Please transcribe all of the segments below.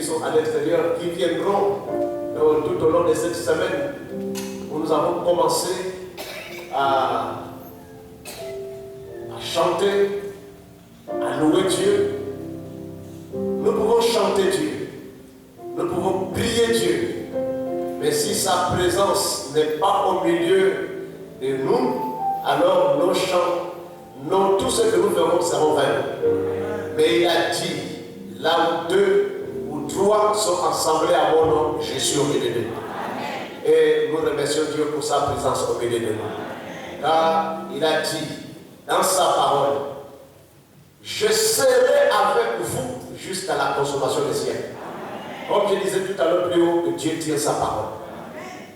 sont à l'extérieur, qui viendront tout au long de cette semaine, où nous avons commencé à chanter, à louer Dieu. Nous pouvons chanter Dieu, nous pouvons prier Dieu, mais si sa présence n'est pas au milieu de nous, alors nos chants, tout ce que nous ferons seront vains. Mais il a dit, là où 2 ou 3 sont assemblés à mon nom, je suis au milieu de nous. Et nous remercions Dieu pour sa présence au milieu de nous. Car il a dit dans sa parole, je serai avec vous jusqu'à la consommation des siècles. Comme je disais tout à l'heure plus haut, que Dieu tient sa parole.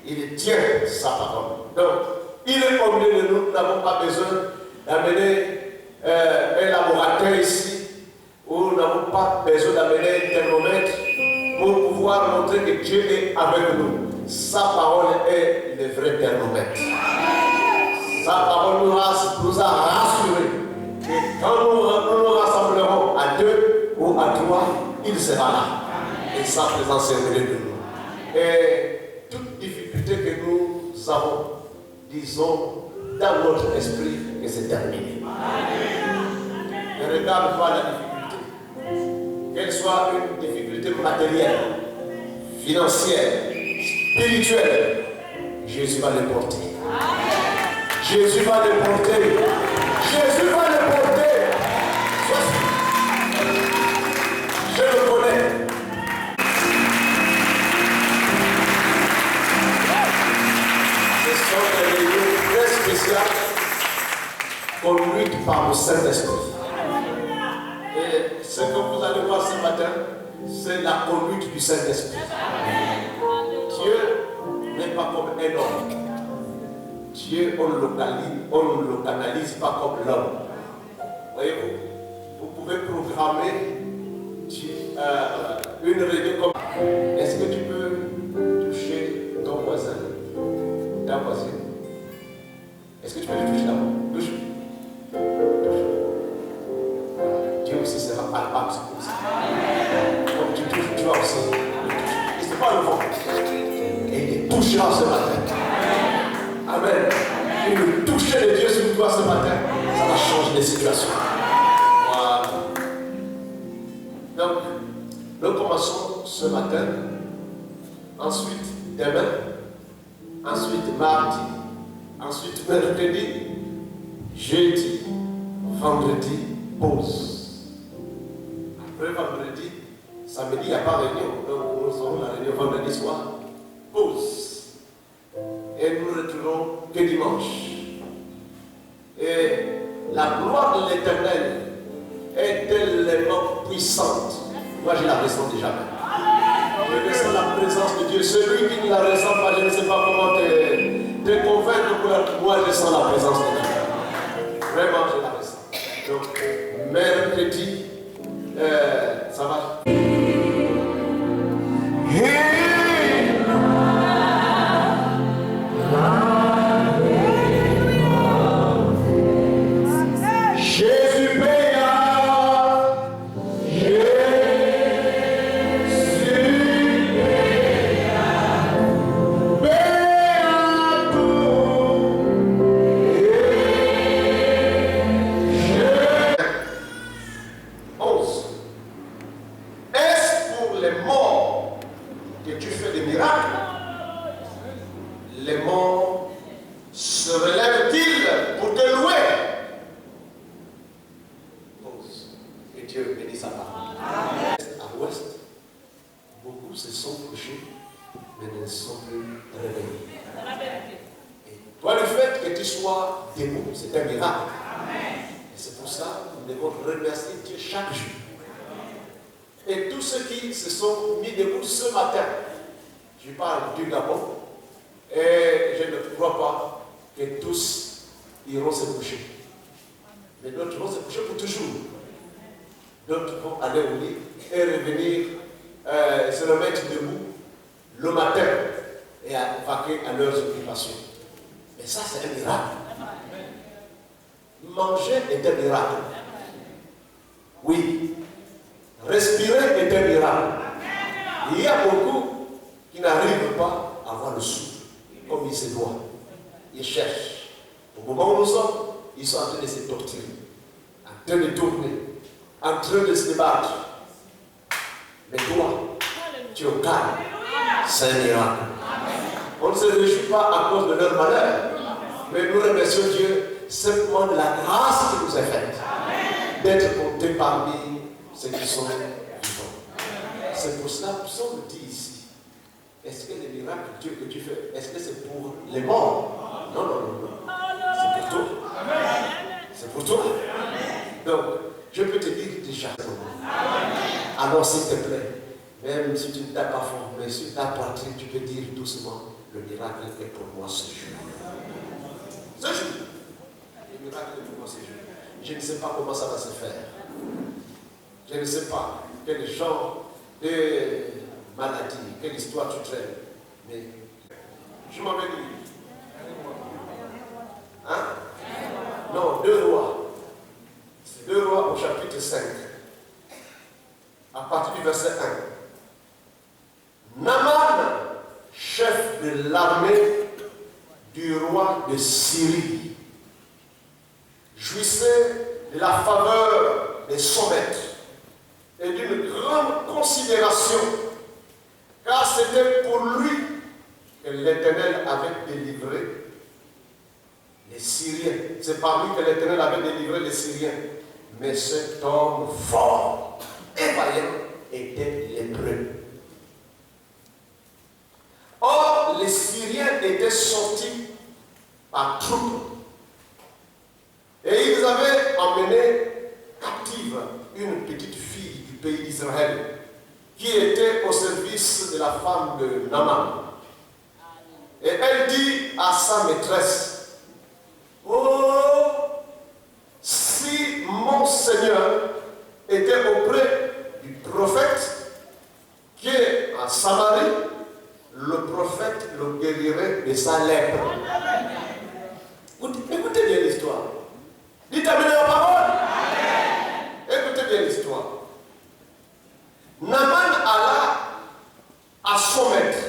Il tient sa parole. Donc, il est au milieu de nous. Nous n'avons pas besoin d'amener un laboratoire ici, où nous n'avons pas besoin d'amener un thermomètre pour pouvoir montrer que Dieu est avec nous. Sa parole est le vrai thermomètre. Sa parole nous a rassurés que quand nous nous rassemblerons à 2 ou à 3, il sera là. Et sa présence est au milieu de nous. Et toute difficulté que nous avons, disons, dans notre esprit, que c'est terminé. Ne regarde pas la difficulté. Qu'elle soit une difficulté matérielle, financière, spirituelle, Jésus va le porter. Jésus va le porter. Jésus va le porter. Je le connais. Ce sont des réunions très spéciales conduites par le Saint-Esprit. Et ce que vous allez voir ce matin, c'est la conduite du Saint-Esprit. Dieu n'est pas comme un homme. Dieu, on ne le canalise pas comme l'homme. Voyez-vous, vous pouvez programmer une réunion comme... Est-ce que tu peux toucher ton voisin, ta voisine? Est-ce que tu peux le toucher d'abord? Touche. Dieu aussi sera palpable comme ça. Comme tu touches, tu vas aussi le toucher. Et ce n'est pas le vent. Et il touchera ce matin. Amen. Et le toucher de Dieu sur toi ce matin, ça va changer les situations. Voilà. Donc, nous commençons ce matin, ensuite demain, ensuite mardi, ensuite mercredi, jeudi, vendredi, pause. Après vendredi, samedi, il n'y a pas de réunion. Donc, nous aurons la réunion vendredi soir, pause. Et nous ne retrouvons que dimanche. Et la gloire de l'Éternel est tellement puissante. Moi, je la ressens déjà. Je ressens la présence de Dieu. Celui qui ne la ressent pas, je ne sais pas comment te convaincre. Moi, je sens la présence de Dieu. Vraiment, je la ressens. Donc, mercredi, ça va. il y a beaucoup qui n'arrivent pas à avoir le souffle comme il se doit. Ils cherchent. Au moment où nous sommes, ils sont en train de se torturer, en train de tourner, en train de se débattre. Mais toi, tu es au calme. C'est un miracle. On ne se réjouit pas à cause de leur malheur, mais nous remercions Dieu simplement de la grâce qui nous est faite d'être comptés parmi ceux qui sont vivants. C'est pour cela que Psaume dit ici, est-ce que les miracles, Dieu, que tu fais, est-ce que c'est pour les morts? Non, non, non, non. C'est pour toi. C'est pour toi. Donc, je peux te dire déjà. Alors, s'il te plaît, même si tu ne t'as pas formé sur ta poitrine, tu peux dire doucement, le miracle est pour moi ce jour. Ce jour. Le miracle est pour moi ce jour. Je ne sais pas comment ça va se faire. Je ne sais pas quel genre de maladie, quelle histoire tu traînes. Mais je m'en vais dire. Hein? Non, 2 Rois. 2 Rois au chapitre 5. À partir du verset 1. Naaman, chef de l'armée du roi de Syrie, jouissait de la faveur de son maître et d'une grande considération, car c'était pour lui que l'Éternel avait délivré les Syriens. C'est par lui que l'Éternel avait délivré les Syriens. Mais cet homme fort et vaillant était lépreux. Or, les Syriens étaient sortis par troupes et ils avaient emmené captive une petite fille du pays d'Israël qui était au service de la femme de Naaman. Et elle dit à sa maîtresse, oh, si mon Seigneur était auprès du prophète qui est en Samarie, le prophète le guérirait de sa lèpre. Écoutez bien l'histoire. Dites amen la parole. Écoutez bien l'histoire. Naaman alla à son maître.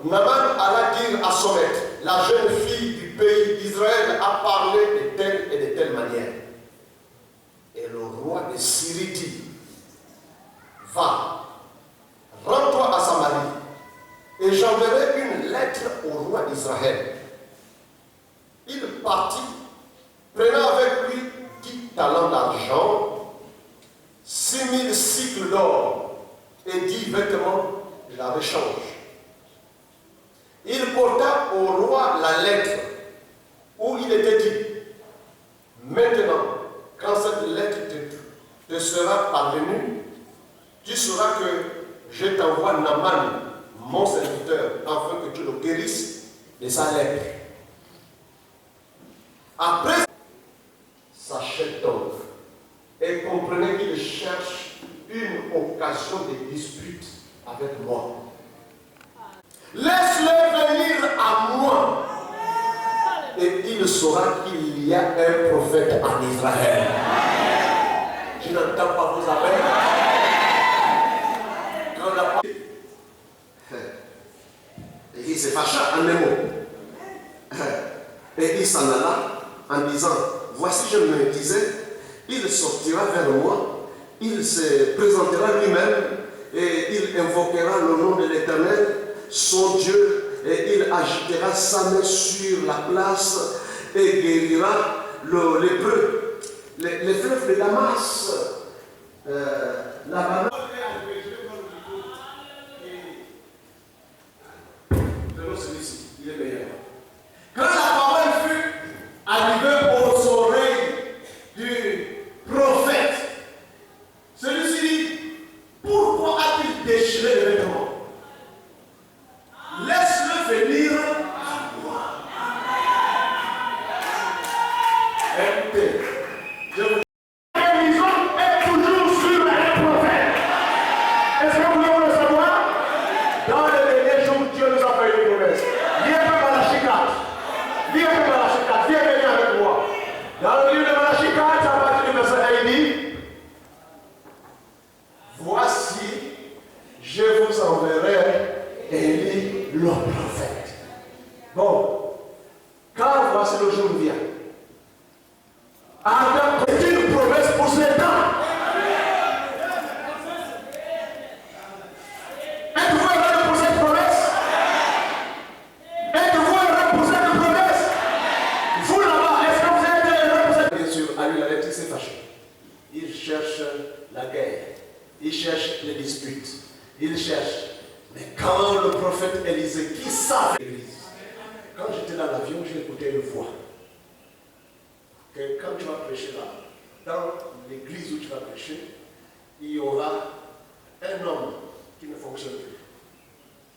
Naaman alla dire à son maître, la jeune fille du pays d'Israël a parlé de telle et de telle manière. Et le roi de Syrie dit, va, rends-toi à Samarie, et j'enverrai une lettre au roi d'Israël. Il partit, prenant avec lui 10 talents d'argent, 6000 cycles d'or et 10 vêtements de la rechange. Il porta au roi la lettre où il était dit, maintenant, quand cette lettre te sera parvenue, tu sauras que je t'envoie Naaman, mon serviteur, afin que tu le guérisses de sa lèpre. Après, sachez donc et comprenez qu'il cherche une occasion de dispute avec moi. Laisse-le venir à moi et il saura qu'il y a un prophète en Israël. Je n'entends pas vos appels. Quand la... Et il se fâcha en un mot. Et il s'en alla en disant, voici je me disais, il sortira vers moi, il se présentera lui-même et il invoquera le nom de l'Éternel, son Dieu, et il agitera sa main sur la place et guérira le lépreux. Les fleuves de Damas, la banane. Celui-ci, il est meilleur. Quand la parole fut arrivée aux oreilles du prophète, celui-ci dit, pourquoi a-t-il déchiré les vêtements? Laisse-le venir à moi. Je vous la maison est toujours sur les prophètes. Est-ce que vous voulez le savoir? Dans les derniers jours, Dieu nous a fait une promesse. Dieu peut pas la prophète. Bon, quand voici le jour vient, Adam est une promesse pour ses temps. Êtes-vous heureux pour cette promesse? Êtes-vous heureux pour cette promesse? Vous là-bas, est-ce que vous êtes heureux pour cette promesse? Bien sûr, à lui, la lettre s'est fâché. Il cherche la guerre. Il cherche les disputes. Il cherche. Mais quand le prophète Élisée, qui savait l'église, quand j'étais dans l'avion, j'ai écouté une voix. Que quand tu vas prêcher là, dans l'église où tu vas prêcher, il y aura un homme qui ne fonctionne plus.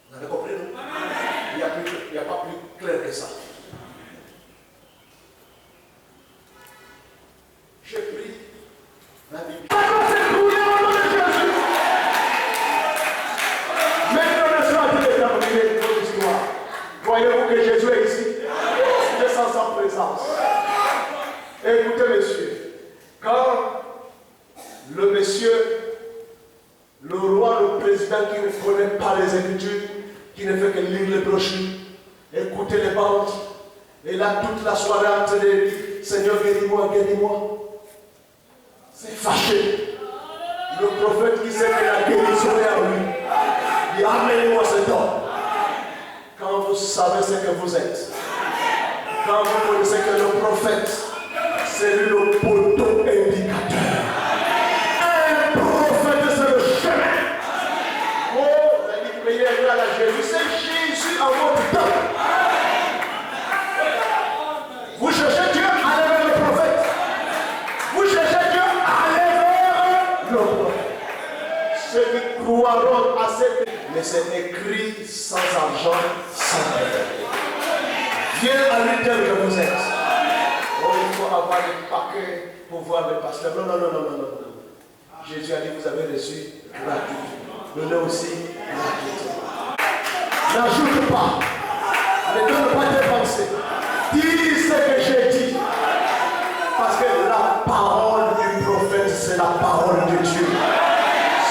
Vous avez compris, non? Il n'y a pas plus clair que ça. J'ai pris la Bible. Voyez-vous que Jésus est ici? Je sens sa présence. Écoutez, messieurs, quand le monsieur, le roi, le président qui ne connaît pas les Écritures, qui ne fait que lire les brochures, écouter les bandes, et là toute la soirée en train de dire Seigneur, guéris-moi, guéris-moi. C'est fâché. Le prophète qui sait que la guérison est en lui, dit amenez-moi cet homme. Quand vous savez ce que vous êtes, quand vous connaissez que le prophète, c'est lui le poteau indicateur. Un prophète, c'est le chemin. Oh, vous avez dit, mais il est là, Jésus, c'est Jésus en votre temps. Vous cherchez Dieu, allez vers le prophète. Vous cherchez Dieu, allez vers le prophète. Ceux qui croiront à cette... Mais c'est écrit sans argent, sans paix. Viens à lui tel que vous êtes. Oh, il faut avoir des paquets pour voir le pasteur. Non, non, non, non, non, non. Jésus a dit, vous avez reçu gratuitement. Donnez aussi gratuitement. N'ajoute pas. Ne donne pas tes pensées. Dis ce que j'ai dit. Parce que la parole du prophète, c'est la parole de Dieu.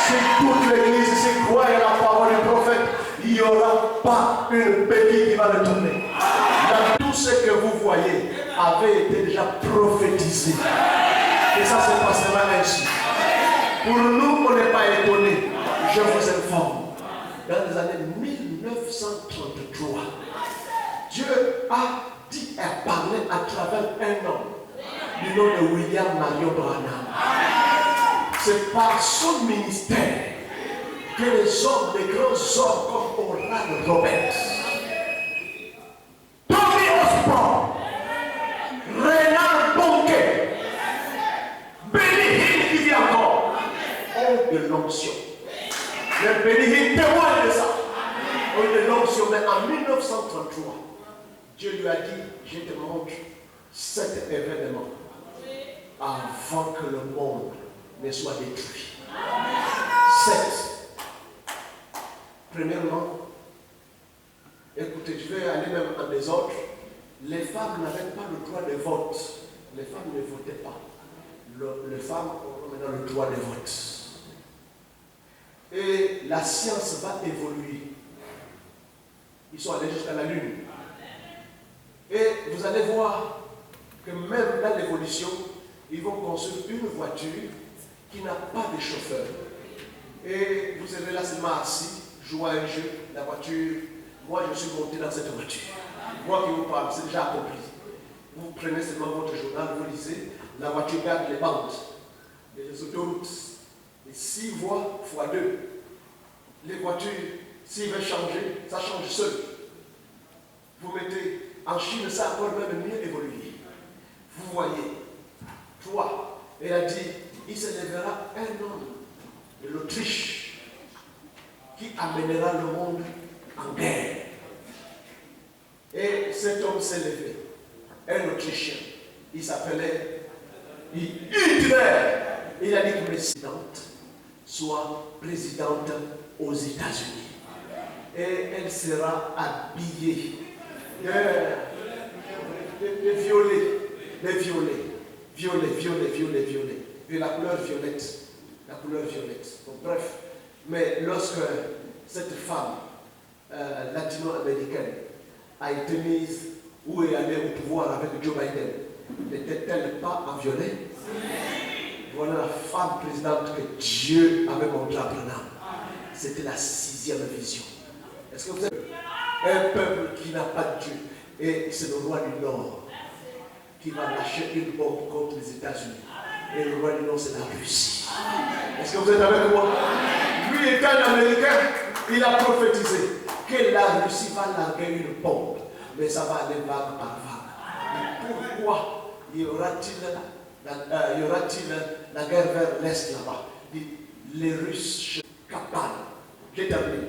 Si toute l'église s'y croit à la parole du prophète, il n'y aura pas une béquille qui va le tourner. Là, tout ce que vous voyez avait été déjà prophétisé. Et ça se passera ainsi. Pour nous, on n'est pas étonnés. Je vous informe. Dans les années 1933, Dieu a dit et parlé à travers un homme du nom de William Marion Branham. C'est par son ministère que les hommes, les grands hommes comme Oral Roberts, Tommy Osborne, Renard Bonquet, Benny Hinn qui vit encore, ont de l'onction. Le Benny Hinn témoigne de ça. Ont de l'onction. Mais en 1933, Dieu lui a dit, je te montre cet événement avant que le monde ne soit détruit. 7. Premièrement, écoutez, je vais aller même en désordre. Les femmes n'avaient pas le droit de vote. Les femmes ne votaient pas. Les femmes ont maintenant le droit de vote. Et la science va évoluer. Ils sont allés jusqu'à la Lune. Et vous allez voir que même dans l'évolution, ils vont construire une voiture qui n'a pas de chauffeur. Et vous serez là seulement assis, jouer à un jeu, la voiture. Moi, je suis monté dans cette voiture. Moi qui vous parle, c'est déjà accompli. Vous prenez seulement votre journal, vous lisez, la voiture garde les bandes, les autoroutes, les 6 voies x 2. Les voitures, s'ils veulent changer, ça change seul. Vous mettez, en Chine, ça a encore même mieux évolué. Vous voyez, toi, elle a dit, il se lèvera un homme de l'Autriche qui amènera le monde en guerre. Et cet homme s'est levé, un Autrichien, il s'appelait Hitler. Il a dit que présidente soit présidente aux États-Unis. Et elle sera habillée de violet, de la couleur violette. Donc, bref, mais lorsque cette femme latino-américaine a été mise ou est allée au pouvoir avec Joe Biden, n'était-elle pas enviolée? Voilà la femme présidente que Dieu avait montré à Branham. C'était la 6e vision. Est-ce que vous avez un peuple qui n'a pas de Dieu? Et c'est le roi du Nord qui va lâcher une bombe contre les États-Unis. Et le roi du Nord, c'est la Russie. Est-ce que vous êtes avec moi? Lui étant un Américain, il a prophétisé que la Russie va larguer une bombe. Mais ça va aller vague par vague. Mais pourquoi y aura-t-il la guerre vers l'Est là-bas? Les Russes capables. J'ai terminé.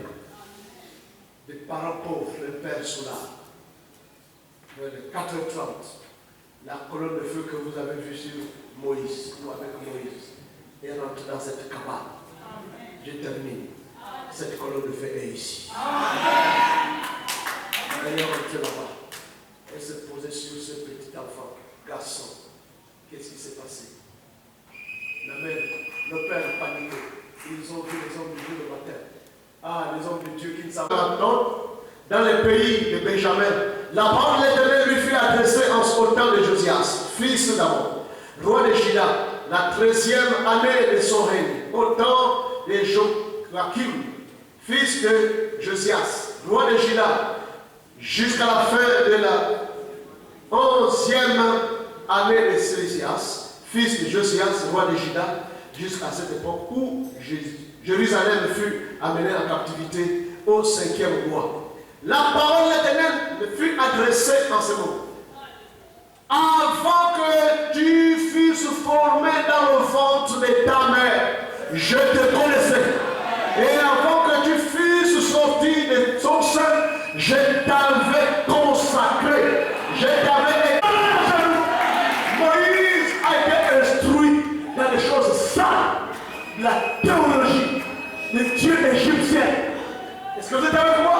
Des parents pauvres, le père Soula, vers les 4h30, la colonne de feu que vous avez vue sur Moïse, ou avec Moïse, est rentrée dans cette cabane. J'ai terminé. Cette colonne de feu est ici. Elle est rentrée là-bas. Elle s'est posée sur ce petit enfant, garçon. Qu'est-ce qui s'est passé? La mère, le père paniqué. Ils ont vu les hommes de Dieu le matin. Ah, les hommes de Dieu qui ne savent pas. Maintenant, dans les pays de Benjamin, la parole de l'Éternel lui fut adressée au temps de Josias, fils d'Amon, roi de Juda, la 13e année de son règne, au temps de Joachim, fils de Josias, roi de Juda, jusqu'à la fin de la 11e année de Sélésias, fils de Josias, roi de Juda, jusqu'à cette époque où Jérusalem fut amenée en captivité au 5e mois. La parole de l'Éternel me fut adressée en ce moment. Avant que tu fusses formé dans le ventre de ta mère, je te connaissais. Et avant que tu fusses sorti de son sein, je t'avais consacré. Je t'avais établi. Moïse a été instruit dans les choses saintes, la théologie, les dieux égyptiens. Est-ce que vous êtes avec moi?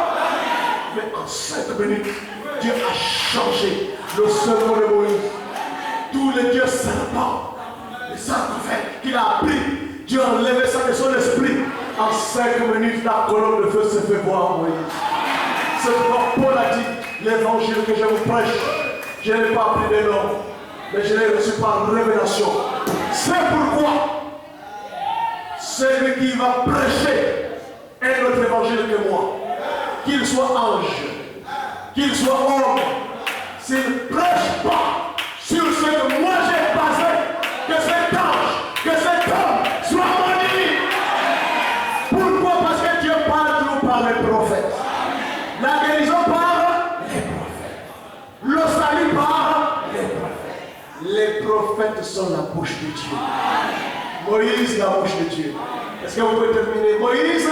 Mais en 5 minutes, Dieu a changé le serment de Moïse. Tous les dieux serpents, les sarcophèges qu'il a appris, Dieu a enlevé ça de son esprit. En 5 minutes, la colonne de feu se fait voir, Moïse. C'est pourquoi Paul a dit, l'évangile que je vous prêche, je n'ai pas appris des noms, mais je l'ai reçu par révélation. C'est pourquoi celui qui va prêcher un autre évangile que moi, qu'il soit ange, qu'il soit homme, s'il ne prêche pas sur ce que moi j'ai basé, que cet ange, que cet homme soit maudit. Pourquoi? Parce que Dieu parle toujours par les prophètes. La guérison par les prophètes. Le salut par les prophètes. Les prophètes sont la bouche de Dieu. Moïse, la bouche de Dieu. Est-ce que vous pouvez terminer? Moïse,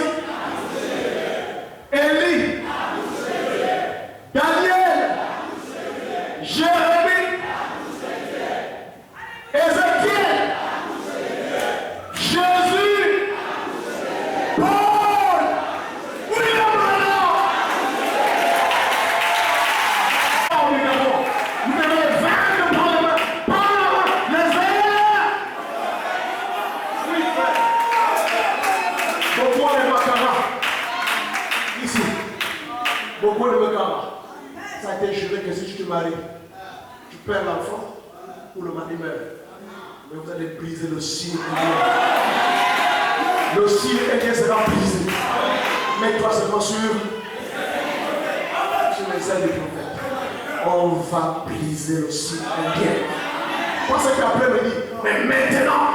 Élie, Daniel, Jérémie, Ézéchiel, Jésus, Paul, William Branham. Vous devez vaincre par les airs. Oui, frère. Beaucoup de Makara. Ici. Beaucoup de Makara. Ça a été juré que si tu te maries, tu perds l'enfant ou le mari meurt. Mais vous allez briser le signe indien. Le signe indien sera brisé. Mets-toi seulement sur les ailes du prophète. On va briser le signe indien. Parce qu'après me dit, mais maintenant,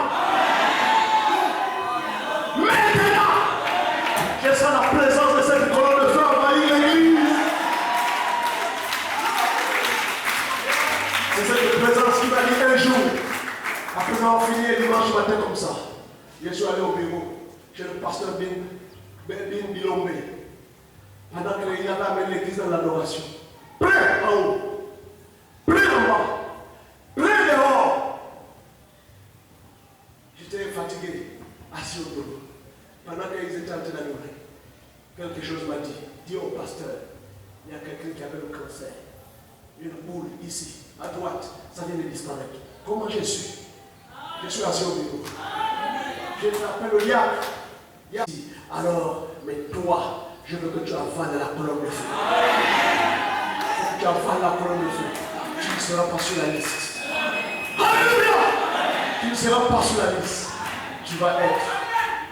je sens la présence de cette colonne de feu envahir l'église. C'est cette présence qui m'a dit un jour, après avoir fini le dimanche matin comme ça, je suis allé au bureau chez le pasteur Bin Bilombe, pendant qu'il avait amené l'église dans l'adoration. Plein en haut, plein en bas, plein dehors. J'étais fatigué, assis au bureau. Pendant qu'ils étaient en train d'adorer, quelque chose m'a dit, dis au pasteur, il y a quelqu'un qui avait le cancer. Une boule ici, à droite, ça vient de disparaître. Comment j'ai su? Je suis assis au bureau. Je l'appelle le Yak. Alors, mais toi, Je veux que tu avales la colonne de feu. Que tu avales la colonne de feu. Tu ne seras pas sur la liste. Alléluia! Tu ne seras pas sur la liste. Tu vas être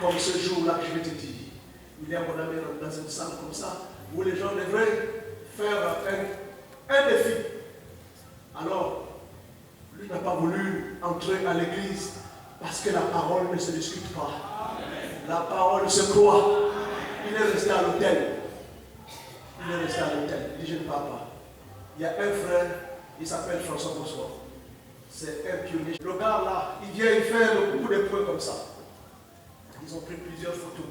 comme ce jour-là que je vais te dire. Il y a mon ami dans une salle comme ça où les gens devraient faire un défi. Alors, lui n'a pas voulu entrer à l'église parce que la parole ne se discute pas. La parole se croit. Il est resté à l'hôtel. Il est resté à l'hôtel. Il dit, je ne parle pas. Il y a un frère, il s'appelle François Bonsoir. C'est un pionnier. Le gars là, il vient faire beaucoup de points comme ça. Ils ont pris plusieurs photos.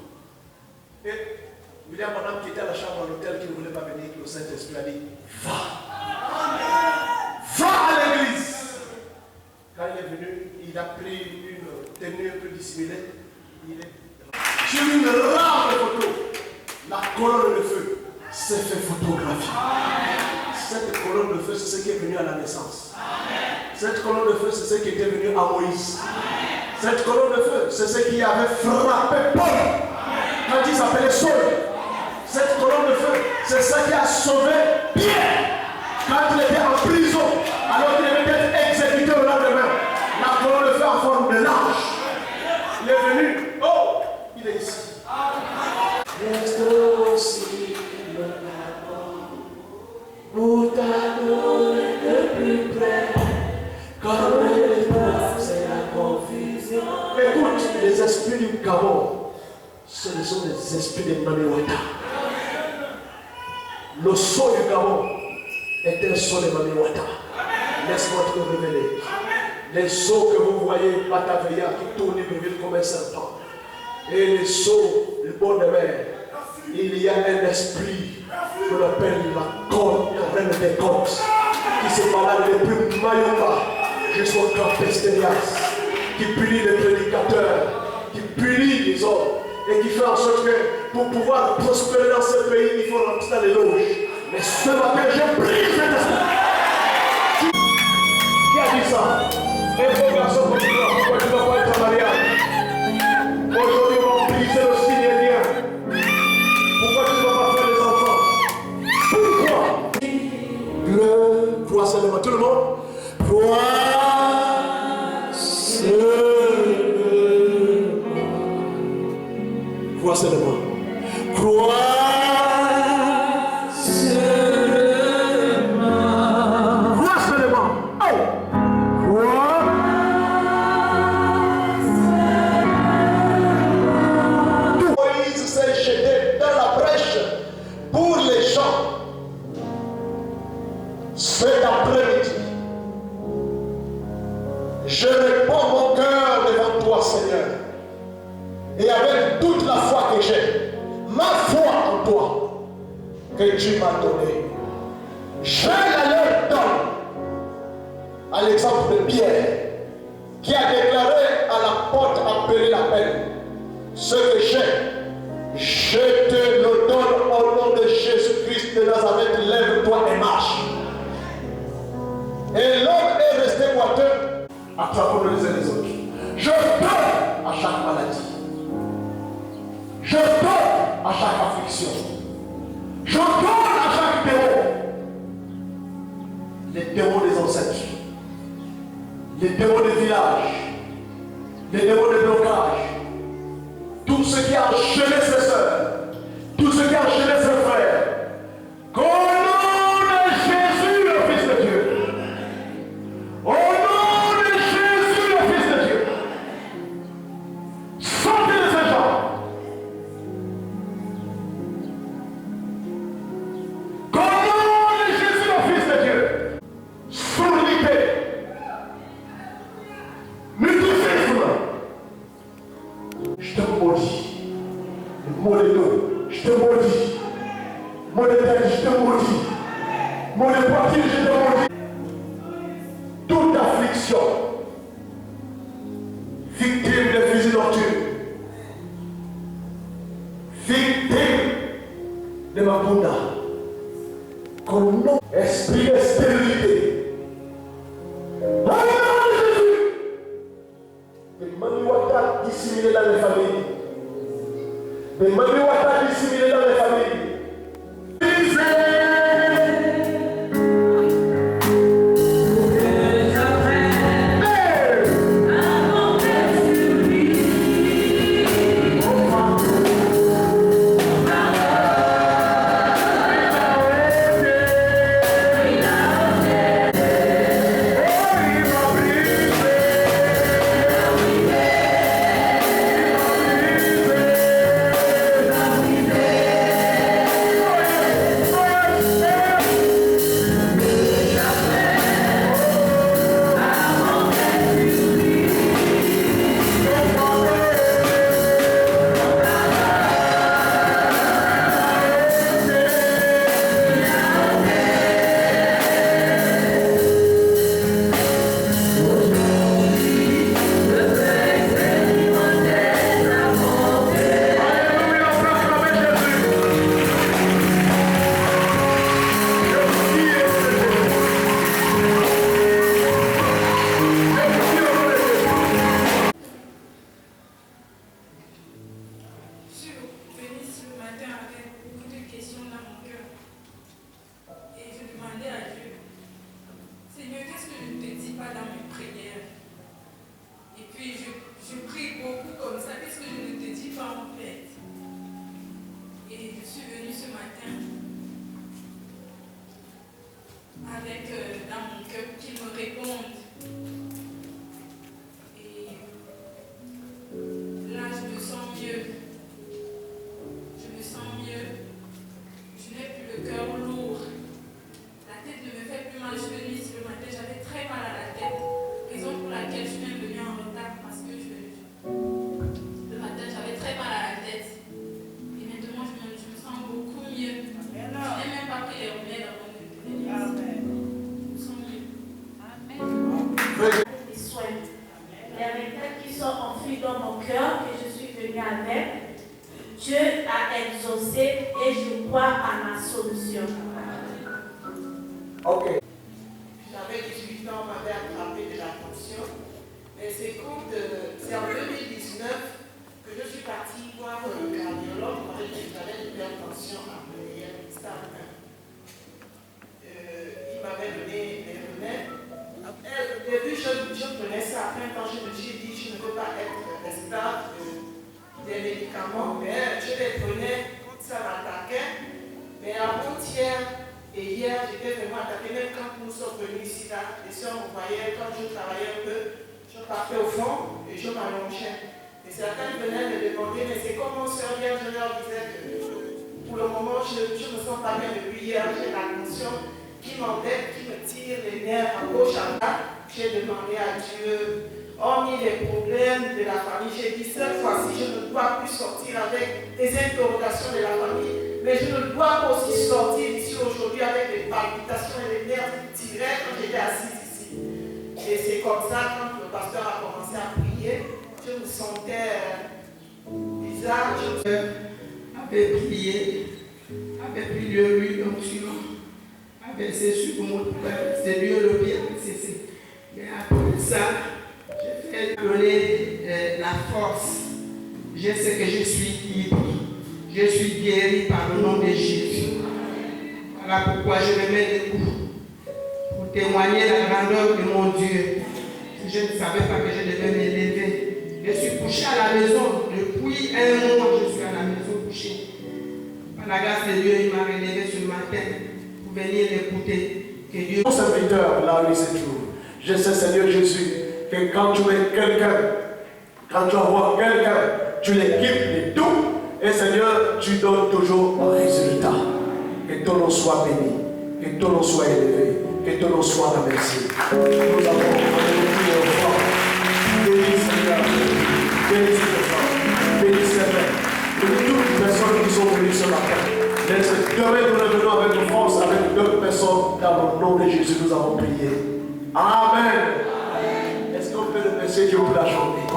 Et William Bonham qui était à la chambre à l'hôtel, qui ne voulait pas venir, le Saint-Esprit a dit, va. Va à l'église. Quand il est venu, il a pris une tenue un peu dissimulée. Il est sur une rare photo. La colonne de feu s'est fait photographier. Cette colonne de feu, c'est ce qui est venu à la naissance. Cette colonne de feu, c'est ce qui était venu à Moïse. Cette colonne de feu, c'est ce qui avait frappé Paul quand il s'appelait Saul. Cette colonne de feu, c'est ce qui a sauvé Pierre quand il était en prison, alors qu'il devait être exécuté au lendemain. La colonne de feu en forme de l'ange. Il est venu. Oh, il est ici. Reste aussi le pardon pour t'adorer de plus près, comme les peurs et la confusion. Écoute, les esprits du Gabon, ce sont les esprits de Maniwata. Le son du Gabon est un son de Maniwata. Laisse-moi te le révéler. Les sons que vous voyez, Batavia, qui tournent Libreville comme un serpent, et les sons du bord de mer, il y a un esprit qu'on appelle la côte, la reine des côtes, qui se balade depuis Mayomba jusqu'au camp Pestérias, qui punit les prédicateurs, qui punit les hommes, et qui fait en sorte que pour pouvoir prospérer dans ce pays, il faut rentrer dans les loges. Mais ce matin, je brise cet esprit. Qui a dit ça? Un beau garçon comme toi, pourquoi tu ne vas pas être mariage? Aujourd'hui, on va briser le signe indien. Pourquoi tu ne vas pas faire des enfants? Pourquoi? Crois seulement, tout le monde. Crois seulement. Crois seulement. Crois seulement. Crois seulement. Oh! Crois. Moïse s'est jeté dans la brèche pour les gens. Cet après-midi, je réponds mon cœur devant toi, Seigneur. Et avec toute la foi que j'ai, ma foi en toi, que tu m'as donnée, je la leur donne. À l'exemple de Pierre, qui a déclaré à la porte appelée la peine, ce que j'ai, je te le donne au nom de Jésus-Christ de Nazareth, lève-toi et marche. Et l'homme est resté boiteux, attrapant les uns les autres. Je donne à chaque maladie. Je donne à chaque affliction. Je donne à chaque démon. Les démons des ancêtres. Les démons des villages. Les démons des blocages. Tout ce qui a enchaîné ses soeurs. Tout ce qui a enchaîné ses frères. Qu'au nom de Jésus, le Fils de Dieu. Au nom de Jésus, le Fils de Dieu. Sortez de ces gens. Qu'au nom de Jésus, le Fils de Dieu. Sourdité. Mutisme. Je te maudis. Le mot de l'eau, je te maudis. Mot de tête, je te maudis. Mot de poitrine, je te maudis. Toute affliction, victime de fusil nocturne, victime de ma bunda, qu'au nom esprit de stérilité, au nom de Jésus, de Maniwata dissimulé dans les familles, de Maniwata dissimulé dans les familles, avec dans mon cœur qu'il me réponde. Et là, je me sens mieux. Je me sens mieux. Je n'ai plus le cœur lourd. La tête ne me fait plus mal. Je venais ici le matin, j'avais très mal à la tête. Raison pour laquelle je suis même venue en retard parce que le matin, j'avais très mal à la tête. Et maintenant, je me sens beaucoup mieux. Je n'ai même pas pris les remèdes avant de venir. Amen. Je me sens mieux. Amen. Les soins. Les regrets qui sont enfouis dans mon cœur, que je suis venue avec, Dieu a exaucé et je crois à ma solution. Ok. J'avais 18 ans, on m'avait attrapé de la tension. Mais c'est en 2019 que je suis partie voir le cardiologue. On m'avait dit que j'avais une hypertension artérielle stade 1. Il m'avait donné des remèdes. Au début, je prenais ça. Après, quand je me suis dit, je ne veux pas être esclave des médicaments, mais je les prenais quand ça m'attaquait. Mais avant-hier et hier, j'étais vraiment attaquée. Même quand nous sommes venus ici, là, les soeurs me voyaient, quand je travaillais un peu, je partais au fond et je m'allongeais. Et certains venaient me demander, mais c'est comment soeur hier, je leur disais que pour le moment, je ne me sens pas bien depuis hier, j'ai la tension qui m'embête, qui me tire les nerfs à gauche, à droite. J'ai demandé à Dieu, hormis les problèmes de la famille, j'ai dit cette fois-ci, je ne dois plus sortir avec des interrogations de la famille, mais je ne dois pas aussi sortir ici aujourd'hui avec des palpitations et des nerfs qui tiraient quand j'étais assise ici. Et c'est comme ça, quand le pasteur a commencé à prier, je me sentais bizarre. Avait prié, avait pris le lui d'onction, avait versé sur mon cœur, c'est Dieu le bien cessé. Mais après ça, j'ai fait donner la force. Je sais que je suis libre, je suis guéri par le nom de Jésus. Voilà pourquoi je me mets debout pour témoigner la grandeur de mon Dieu. Je ne savais pas que je devais m'élever. Je suis couché à la maison. Depuis un mois, je suis à la maison couché. Par la grâce de Dieu, il m'a relevé ce matin pour venir l'écouter. Que Dieu... Mon serviteur, là où il se trouve, je sais, Seigneur Jésus, que quand tu mets quelqu'un, quand tu envoies quelqu'un, tu l'équipes de tout, et Seigneur, tu donnes toujours un résultat. Que ton nom soit béni, que ton nom soit élevé, que ton nom soit remercié. Nous avons prié au fort. Bénis Seigneur, bénis Seigneur, bénis Seigneur. Que toutes les personnes qui sont venues ce matin, demain nous revenons avec force, avec d'autres personnes, dans le nom de Jésus, nous avons prié. Amen. Est-ce qu'on peut remercier Dieu pour la journée? Est-ce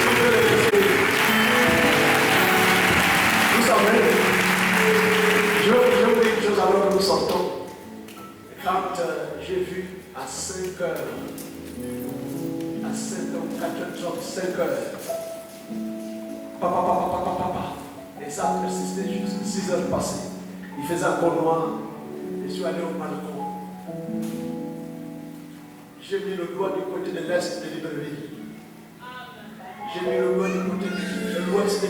qu'on peut remercier Dieu? Vous savez, je vais vous dire une chose alors que nous sortons. Quand j'ai vu à 5 heures, à 5 heures, 4 heures, 5 heures, papa, et ça a persisté jusqu'à 6 heures passées. Il faisait encore noir. Je suis allé au balcon. J'ai mis le doigt du côté de l'est de Libreville. J'ai mis le